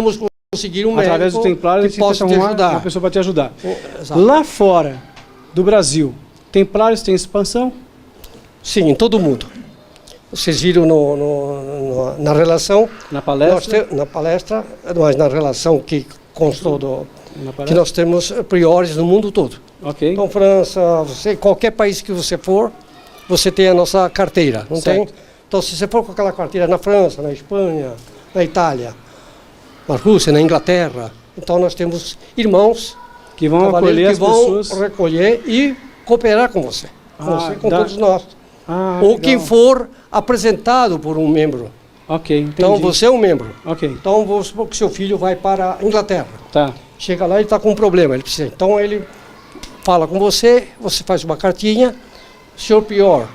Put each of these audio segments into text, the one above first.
Vamos conseguir um médico através do Templário que possa te ajudar. Uma pessoa para te ajudar. Exato. Lá fora do Brasil, Templários têm expansão? Sim, em todo mundo. Vocês viram na relação, Na palestra? na palestra, mas na relação que constou que nós temos priores no mundo todo. Ok. Então, França, qualquer país que você for, você tem a nossa carteira, não Certo. tem? Então, se você for com aquela carteira na França, na Espanha, na Itália, na Rússia, na Inglaterra, então nós temos irmãos Que vão acolher que as vão pessoas. recolher e cooperar com você, com todos nós. Ou legal. quem for apresentado por um membro. Ok, entendi. Então, você é um membro. Ok, Então, vamos supor que seu filho vai para a Inglaterra. tá. Chega lá e está com um problema, ele precisa. Então, ele fala com você, você faz uma cartinha, senhor Prior,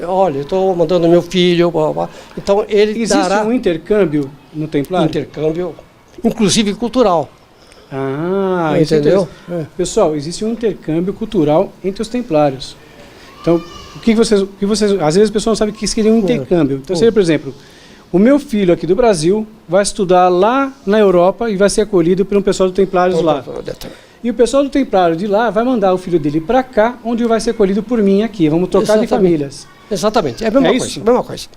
olha, eu estou mandando meu filho, blá, blá. Então ele Existe dará um intercâmbio no Templário? intercâmbio, inclusive cultural. Ah, isso é Entendeu? interessante. Pessoal, existe um intercâmbio cultural entre os Templários. Então, o que vocês às vezes as pessoas não sabem que isso seria um intercâmbio. Então, seria, por exemplo, o meu filho aqui do Brasil vai estudar lá na Europa e vai ser acolhido por um pessoal do Templários lá. E o pessoal do Templário de lá vai mandar o filho dele para cá, onde vai ser acolhido por mim aqui. Vamos trocar de famílias. Exatamente, é a mesma coisa. Isso? Mesma coisa.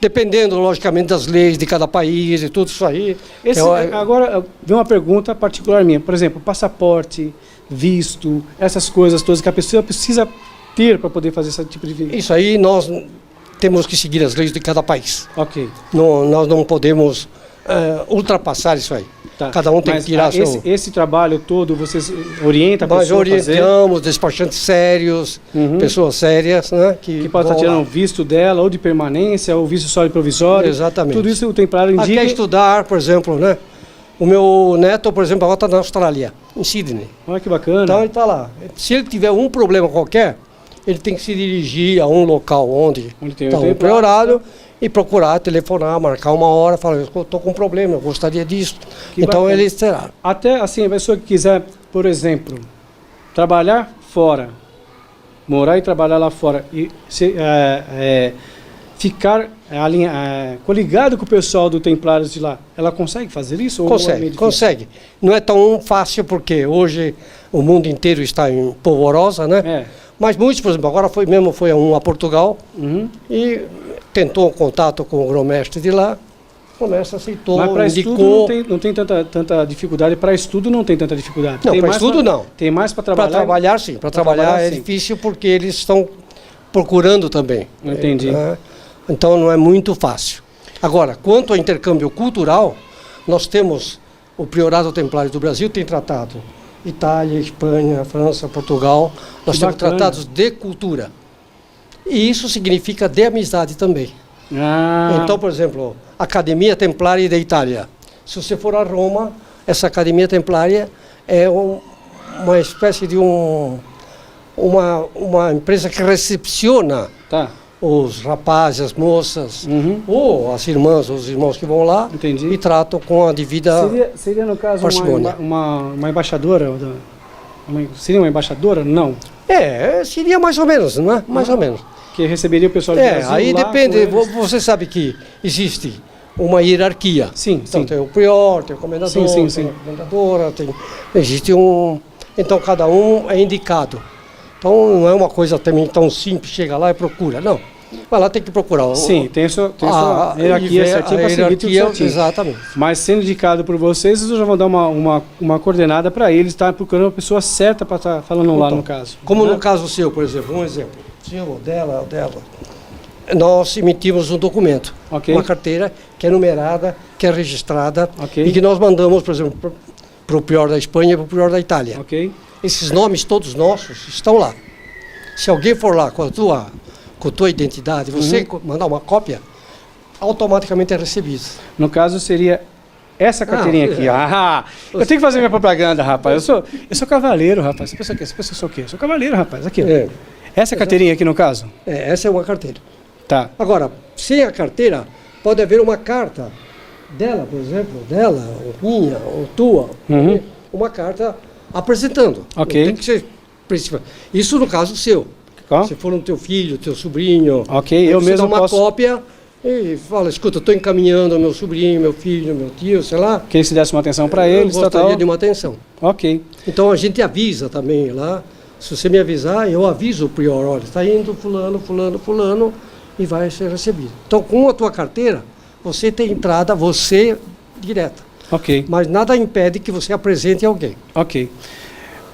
Dependendo, logicamente, das leis de cada país e tudo isso aí. Agora, vem uma pergunta particular minha. Por exemplo, passaporte, visto, essas coisas todas que a pessoa precisa ter para poder fazer esse tipo de vida. Isso aí nós temos que seguir as leis de cada país. Ok. Nós não podemos ultrapassar isso aí. Tá. Cada um tem que tirar esse trabalho todo, vocês orientam a Nós pessoa a fazer? orientamos despachantes sérios, pessoas sérias, né? Que pode estar tirando o visto dela, ou de permanência, ou visto só de provisório. Exatamente. Tudo isso o Templário indica. Quer estudar, por exemplo, né? O meu neto, por exemplo, agora está na Austrália, em Sydney. Olha que bacana. Então ele está lá. Se ele tiver um problema qualquer, ele tem que se dirigir a um local onde tem está o um priorado e procurar, telefonar, marcar uma hora, falar, eu estou com um problema, eu gostaria disso. Que então bacana. ele será. Até assim, a pessoa que quiser, por exemplo, trabalhar fora, morar e trabalhar lá fora e ficar coligado com o pessoal do Templários de lá, ela consegue fazer isso? Consegue. Não é tão fácil porque hoje o mundo inteiro está em polvorosa, né? Mas muitos, por exemplo, agora foi um a Portugal e tentou contato com o grão-mestre de lá, o grão-mestre aceitou, mas para indicou. Estudo não tem tanta dificuldade, para estudo não tem tanta dificuldade. Não, para estudo não. Tem mais para trabalhar? Para trabalhar sim, para trabalhar é difícil porque eles estão procurando também. Entendi. Então não é muito fácil. Agora, quanto ao intercâmbio cultural, nós temos, o Priorado Templário do Brasil tem tratado Itália, Espanha, França, Portugal, nós temos tratados de cultura. E isso significa de amizade também. Então, por exemplo, a Academia Templária da Itália. Se você for a Roma, essa Academia Templária é uma espécie de uma empresa que recepciona os rapazes, as moças, ou as irmãs, os irmãos que vão lá. Entendi. E tratam com a devida seria no caso parcimônia. uma embaixadora? Seria uma embaixadora? Não. Seria mais ou menos, não é? Mais ou menos. Que receberia o pessoal do Brasil aí lá depende, você sabe que existe uma hierarquia. Sim, então sim. tem o prior, tem o comendador, tem a comendadora, existe um... Então cada um é indicado. Então não é uma coisa também tão simples, chega lá e procura, não. Vai lá, tem que procurar. Sim, tem a sua hierarquia certinha para seguir tudo certinho. Exatamente. Mas sendo indicado por vocês já vão dar uma coordenada para eles, estar procurando a pessoa certa para estar falando lá no caso. Como no caso seu, por exemplo, um exemplo. Seu, ou dela. Nós emitimos um documento, uma carteira que é numerada, que é registrada e que nós mandamos, por exemplo, para o prior da Espanha e para o prior da Itália. Esses nomes todos nossos estão lá. Se alguém for lá com a tua identidade, você mandar uma cópia, automaticamente é recebido. No caso seria essa carteirinha aqui. Eu tenho que fazer minha propaganda, rapaz. Eu sou cavaleiro, rapaz. Você pensa que eu sou o quê? Eu sou cavaleiro, rapaz. Aqui, ó. Essa carteirinha aqui no caso? Essa é uma carteira. Tá. Agora, sem a carteira, pode haver uma carta dela, por exemplo, ou minha, ou tua, uma carta apresentando. Tem que ser principal. Isso no caso seu. Se for um teu filho, teu sobrinho, eu mesmo uma cópia E fala, escuta, estou encaminhando meu sobrinho, meu filho, meu tio, sei lá. Que se desse uma atenção para Eu eles, gostaria de uma atenção. Ok. Então a gente avisa também lá. Se você me avisar, eu aviso o prior, olha, está indo fulano, fulano, fulano, e vai ser recebido. Então, com a tua carteira, você tem entrada, você direta. Ok. Mas nada impede que você apresente alguém. Ok.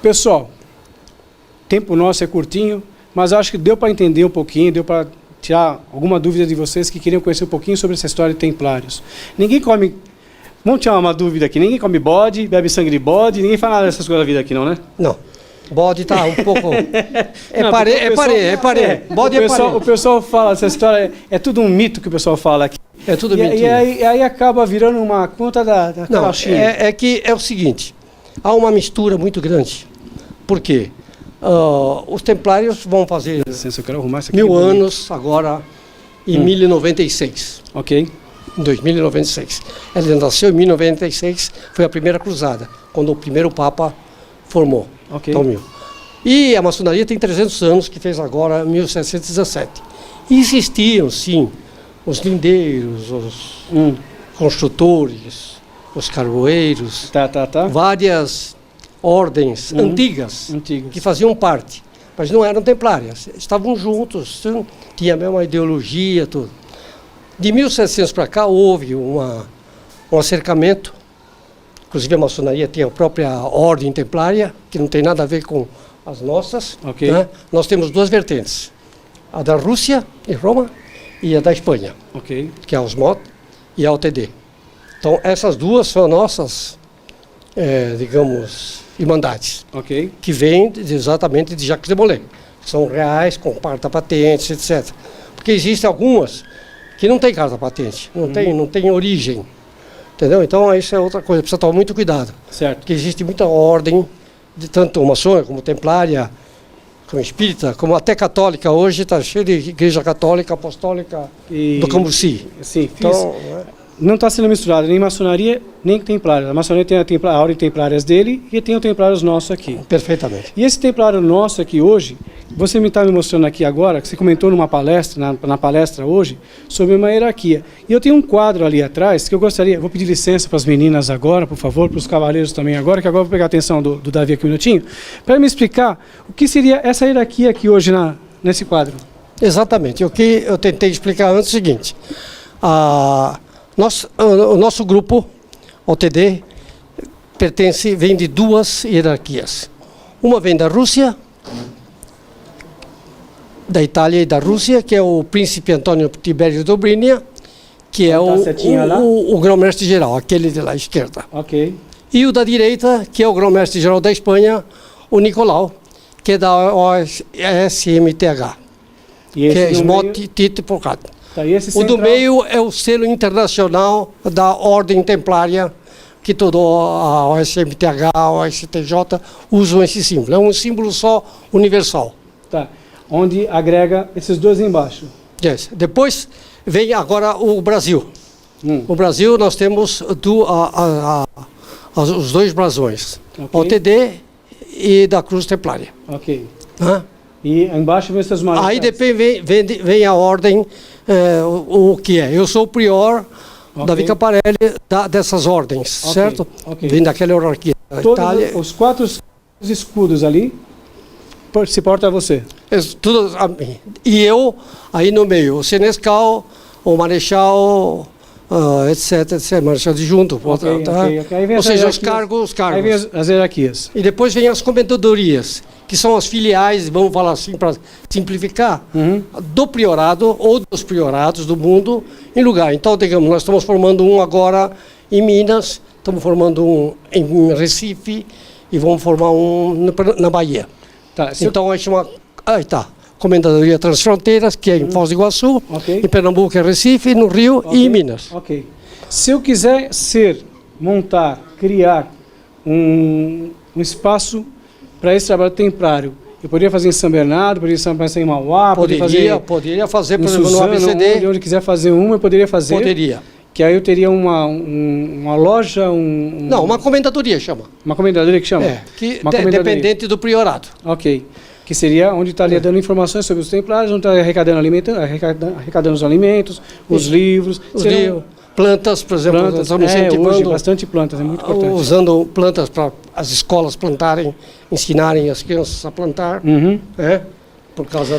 Pessoal, tempo nosso é curtinho, mas acho que deu para entender um pouquinho, deu para tirar alguma dúvida de vocês que queriam conhecer um pouquinho sobre essa história de templários. Ninguém come... Vamos tirar uma dúvida aqui. Ninguém come bode, bebe sangue de bode, ninguém fala nada dessas coisas da vida aqui, não, né? Não. Bode está um pouco... Não, Bode é parê. O pessoal fala, essa história é tudo um mito que o pessoal fala aqui. É tudo E mentira. aí acaba virando uma conta da Não, carochinha. é que é o seguinte, há uma mistura muito grande. Por quê? Os templários vão fazer Licença, eu quero arrumar isso aqui. 1000 anos agora em 1096. Ok. Em 2096. Ele nasceu em 1096, foi a primeira cruzada, quando o primeiro Papa formou. Ok. Então, e a maçonaria tem 300 anos, que fez agora 1717. E existiam, sim, os lindeiros, os construtores, os carvoeiros, Tá. várias ordens antigas que faziam parte, mas não eram templárias, estavam juntos, tinha a mesma ideologia, tudo. De 1700 para cá houve um acercamento, inclusive a maçonaria tem a própria ordem templária, que não tem nada a ver com as nossas. Ok. Né? Nós temos duas vertentes, a da Rússia, em Roma, e a da Espanha, Ok. que é a Osmot e a OTD. Então, essas duas são nossas, digamos, irmandades, Ok. que vêm exatamente de Jacques de Molay. São reais, com carta patente, etc. Porque existem algumas que não têm carta patente, não tem origem. Entendeu? Então, isso é outra coisa, precisa tomar muito cuidado. Certo. Porque existe muita ordem, de tanto maçônica como templária, como espírita, como até católica. Hoje está cheio de igreja católica, apostólica, do Cambuci. Sim, Então, não está sendo misturado nem maçonaria, nem templários. A maçonaria tem a ordem templárias dele e tem o templários nosso aqui. perfeitamente. E esse templário nosso aqui hoje, você me está me mostrando aqui agora, que você comentou numa palestra, na palestra hoje, sobre uma hierarquia. E eu tenho um quadro ali atrás que eu gostaria, vou pedir licença para as meninas agora, por favor, para os cavaleiros também agora, que agora eu vou pegar a atenção do Davi aqui um minutinho, para me explicar o que seria essa hierarquia aqui hoje nesse quadro. Exatamente. O que eu tentei explicar antes é o seguinte. O nosso grupo, OTD, vem de duas hierarquias. Uma vem da Rússia, da Itália e da Rússia, que é o príncipe Antônio Tibério Dobrynia, que é o grão-mestre geral, aquele de lá à esquerda. Ok. E o da direita, que é o grão-mestre geral da Espanha, o Nicolau, que é da OSMTH, que é Smot Tite Porcat. Tá, o do meio é o selo internacional da Ordem Templária, que toda a OSMTH, a OSTJ usam esse símbolo. É um símbolo só universal. Tá. Onde agrega esses dois embaixo. Yes. Depois vem agora o Brasil. O Brasil nós temos os dois brasões, Okay. OTD e da Cruz Templária. Ok. Hã? E embaixo vem essas marcas. Aí depois vem a ordem, o que é? Eu sou o prior Davi Caparelli dessas ordens, certo? Okay. Vem daquela hierarquia. Todos os 4 escudos ali se porta a você. Tudo a mim. E eu, aí no meio, o Senescal, o Marechal, etc, Marechal adjunto. Okay. Ou seja, os cargos. Aí vem as hierarquias. E depois vem as comendadorias, que são as filiais, vamos falar assim para simplificar, do priorado ou dos priorados do mundo em lugar. Então, digamos, nós estamos formando um agora em Minas, estamos formando um em Recife e vamos formar um na Bahia. Tá, então, é uma Comendadoria Transfronteiras, que é em Foz do Iguaçu, em Pernambuco é Recife, no Rio e em Minas. Ok. Se eu quiser montar, criar um espaço para esse trabalho templário, eu poderia fazer em São Bernardo, poderia fazer em Mauá, poderia fazer, por exemplo, no ABCD. Onde quiser fazer uma, eu poderia fazer. Poderia. Que aí eu teria uma loja, Não, uma comendadoria chama. Uma comendadoria que chama? Dependente do priorado. Ok. que seria onde estaria dando informações sobre os templários, onde estaria arrecadando os alimentos, os livros. Plantas, por exemplo, plantas, estamos incentivando, hoje bastante plantas, é muito importante. Usando plantas para as escolas plantarem, ensinarem as crianças a plantar, por causa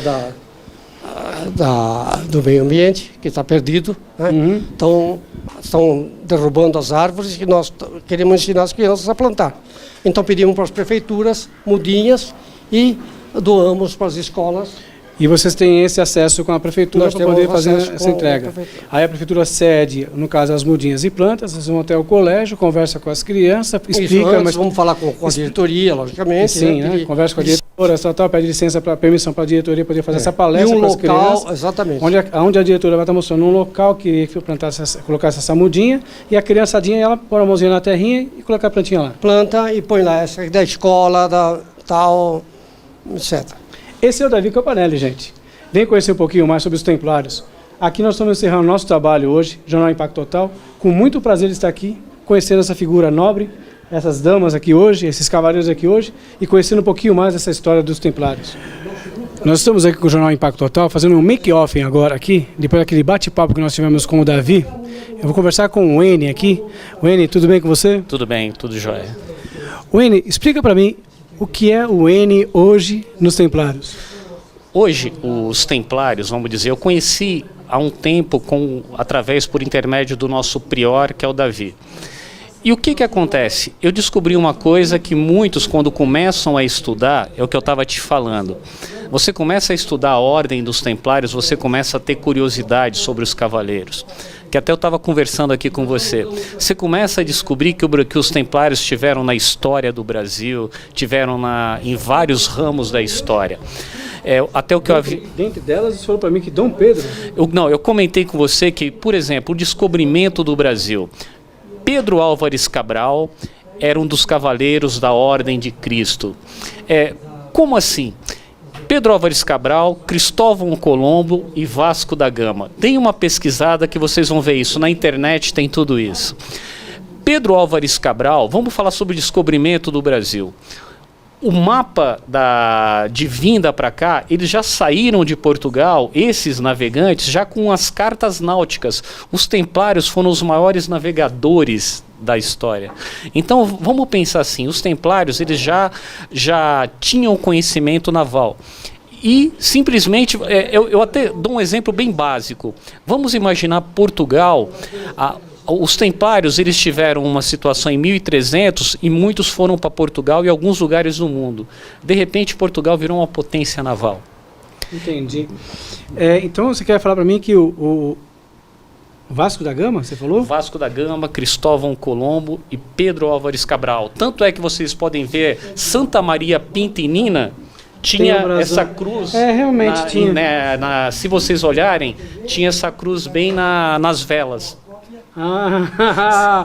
do meio ambiente, que está perdido. Né? Então, estão derrubando as árvores e nós queremos ensinar as crianças a plantar. Então, pedimos para as prefeituras mudinhas e doamos para as escolas. E vocês têm esse acesso com a prefeitura para poder fazer essa entrega. Aí a prefeitura cede, no caso, as mudinhas e plantas, vocês vão até o colégio, conversa com as crianças, explica... Mas vamos falar com a diretoria, logicamente. Sim, né? Conversa com a diretora, pede licença, permissão para a diretoria poder fazer essa palestra para as crianças. Exatamente. Onde a diretora vai estar mostrando um local que colocasse essa mudinha, e a criançadinha, ela põe a mãozinha na terrinha e coloca a plantinha lá. Planta e põe lá, essa da escola, tal, etc. Esse é o Davi Campanelli, gente. Vem conhecer um pouquinho mais sobre os Templários. Aqui nós estamos encerrando o nosso trabalho hoje, Jornal Impacto Total. Com muito prazer de estar aqui, conhecendo essa figura nobre, essas damas aqui hoje, esses cavaleiros aqui hoje, e conhecendo um pouquinho mais essa história dos Templários. Nós estamos aqui com o Jornal Impacto Total, fazendo um make-off agora aqui, depois daquele bate-papo que nós tivemos com o Davi. Eu vou conversar com o Wayne aqui. Wayne, tudo bem com você? Tudo bem, tudo jóia. Wayne, explica para mim o que é o N hoje nos Templários? Hoje, os Templários, vamos dizer, eu conheci há um tempo através por intermédio do nosso prior, que é o Davi. E o que acontece? Eu descobri uma coisa que muitos, quando começam a estudar, é o que eu estava te falando. Você começa a estudar a ordem dos Templários, você começa a ter curiosidade sobre os cavaleiros. Que até eu estava conversando aqui com você. Você começa a descobrir que os Templários tiveram na história do Brasil, tiveram em vários ramos da história. Até o que eu vi. Dentre delas, você falou para mim que Dom Pedro... Eu comentei com você que, por exemplo, o descobrimento do Brasil. Pedro Álvares Cabral era um dos cavaleiros da Ordem de Cristo. Como assim? Pedro Álvares Cabral, Cristóvão Colombo e Vasco da Gama. Deem uma pesquisada que vocês vão ver isso. Na internet tem tudo isso. Pedro Álvares Cabral, vamos falar sobre o descobrimento do Brasil. O mapa de vinda para cá, eles já saíram de Portugal, esses navegantes, já com as cartas náuticas. Os Templários foram os maiores navegadores da história. Então, vamos pensar assim, os Templários, eles já tinham conhecimento naval. E, simplesmente, eu até dou um exemplo bem básico. Vamos imaginar Portugal... Os Templários, eles tiveram uma situação em 1300 e muitos foram para Portugal e alguns lugares do mundo. De repente, Portugal virou uma potência naval. Entendi. Então, você quer falar para mim que o Vasco da Gama, você falou? Vasco da Gama, Cristóvão Colombo e Pedro Álvares Cabral. Tanto é que vocês podem ver Santa Maria Pinta e Nina tinha essa cruz. Realmente tinha. Se vocês olharem, tinha essa cruz bem nas velas.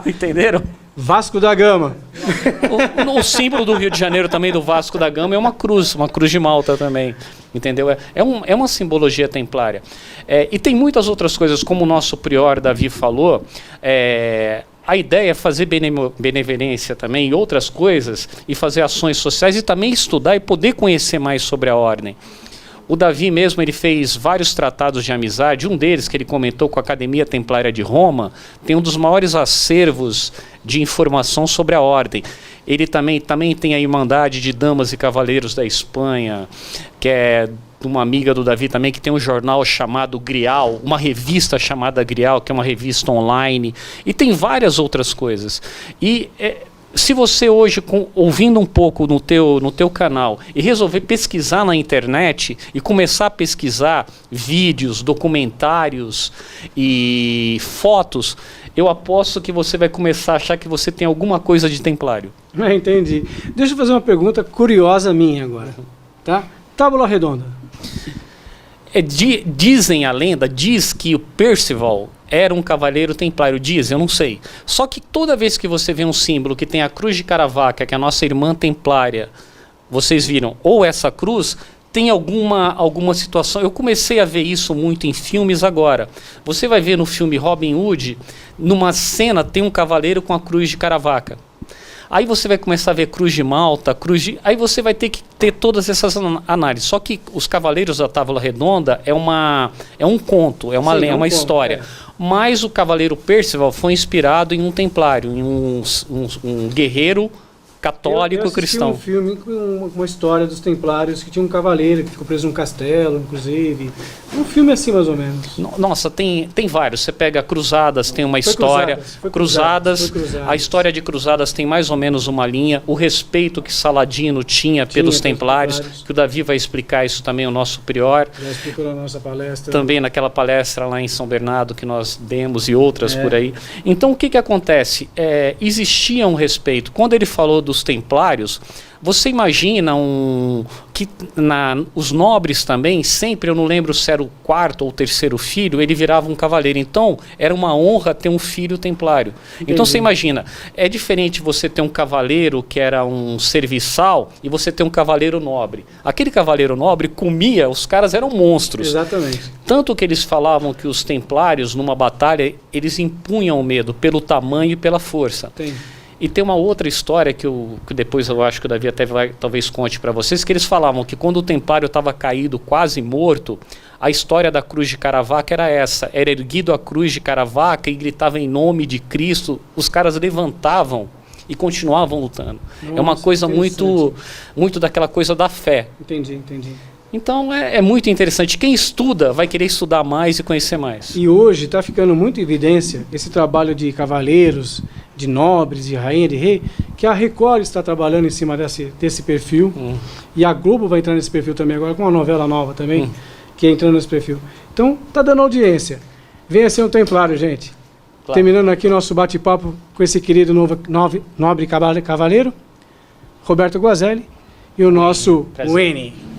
Entenderam? Vasco da Gama. O símbolo do Rio de Janeiro também, do Vasco da Gama, é uma cruz de Malta também. Entendeu? É uma simbologia templária. E tem muitas outras coisas, como o nosso prior Davi falou. A ideia é fazer benevolência também e outras coisas, e fazer ações sociais e também estudar e poder conhecer mais sobre a ordem. O Davi mesmo, ele fez vários tratados de amizade, um deles que ele comentou com a Academia Templária de Roma, tem um dos maiores acervos de informação sobre a ordem. Ele também tem a Irmandade de Damas e Cavaleiros da Espanha, que é uma amiga do Davi também, que tem um jornal chamado Grial, uma revista chamada Grial, que é uma revista online, e tem várias outras coisas. E se você hoje, ouvindo um pouco no teu canal e resolver pesquisar na internet e começar a pesquisar vídeos, documentários e fotos, eu aposto que você vai começar a achar que você tem alguma coisa de templário. Entendi. Deixa eu fazer uma pergunta curiosa minha agora. Tá? Tábula redonda. Dizem a lenda, diz que o Percival era um cavaleiro templário, eu não sei. Só que toda vez que você vê um símbolo que tem a cruz de Caravaca, que é a nossa irmã templária, vocês viram, ou essa cruz, tem alguma situação. Eu comecei a ver isso muito em filmes agora. Você vai ver no filme Robin Hood, numa cena tem um cavaleiro com a cruz de Caravaca. Aí você vai começar a ver Cruz de Malta, aí você vai ter que ter todas essas análises. Só que os Cavaleiros da Távola Redonda é um conto, é uma, uma história. Mas o Cavaleiro Percival foi inspirado em um templário, em um guerreiro católico cristão. Um filme com uma história dos templários, que tinha um cavaleiro que ficou preso num castelo, inclusive. Um filme assim, mais ou menos. Nossa, tem vários. Você pega Cruzadas, tem uma história. Cruzadas, a história de Cruzadas tem mais ou menos uma linha. O respeito que Saladino tinha pelos templários, que o Davi vai explicar isso também, o nosso prior. Já explicou na nossa palestra. Também naquela palestra lá em São Bernardo que nós demos e outras por aí. Então, o que acontece? Existia um respeito. Quando ele falou dos templários, você imagina que os nobres também, sempre, eu não lembro se era o quarto ou o terceiro filho, ele virava um cavaleiro. Então, era uma honra ter um filho templário. Entendi. Então, você imagina, é diferente você ter um cavaleiro que era um serviçal e você ter um cavaleiro nobre. Aquele cavaleiro nobre comia, os caras eram monstros. Exatamente. Tanto que eles falavam que os templários, numa batalha, eles impunham o medo pelo tamanho e pela força. Tem. E tem uma outra história que depois eu acho que o Davi até talvez conte para vocês, que eles falavam que quando o templário estava caído, quase morto, a história da cruz de Caravaca era essa. Era erguido a cruz de Caravaca e gritava em nome de Cristo. Os caras levantavam e continuavam lutando. Nossa, é uma coisa muito daquela coisa da fé. Entendi. Então é muito interessante. Quem estuda vai querer estudar mais e conhecer mais. E hoje está ficando muito em evidência esse trabalho de cavaleiros, de nobres, de rainha, de rei, que a Record está trabalhando em cima desse perfil. E a Globo vai entrar nesse perfil também agora, com uma novela nova também, que é entrando nesse perfil. Então, está dando audiência. Venha ser um templário, gente. Claro. Terminando aqui nosso bate-papo com esse querido nobre cavaleiro, Roberto Guazelli, e o nosso Wene.